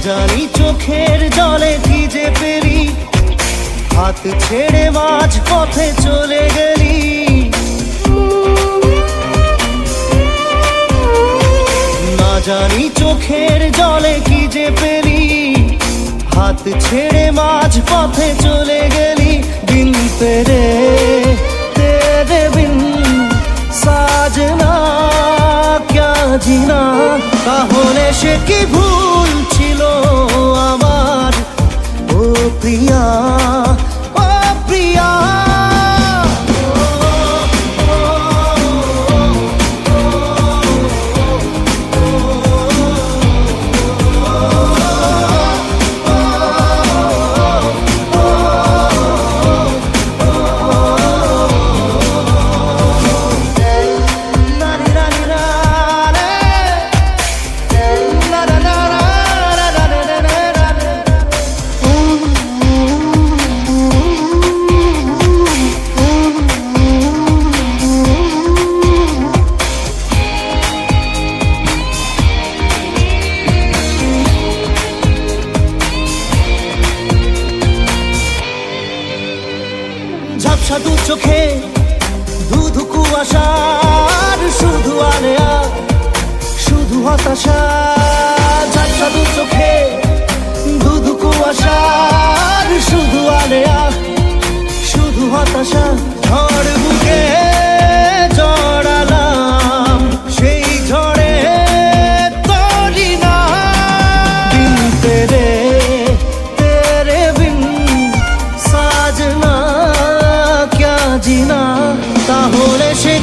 জানি চোখের জলে কি যে পেলি, হাত ছেড়ে মাঝ পথে চলে গেলি। না জানি চোখের জলে কি যে পেলি, হাত ছেড়ে মাঝ পথে চলে গেলি। বিন তেরে তেরে বিন সাজনা ক্যা জিনা। তাহলে সে কি ভুল ছিল আমার, ও প্রিয়া ও প্রিয়া। ঝাপসা দু চোখে ধুধু কুয়াশার শুধু আলেয়া, শুধু হতাশা। ঝাপসা দু চোখে ধুধু কুয়াশার শুধু আলেয়া, শুধু হতাশা। ঝড় বুকে জড়ালাম, সেই ঝড়ে তরি না। বিন তেরে তেরে বিন সাজনা জিনা। তাহলে সে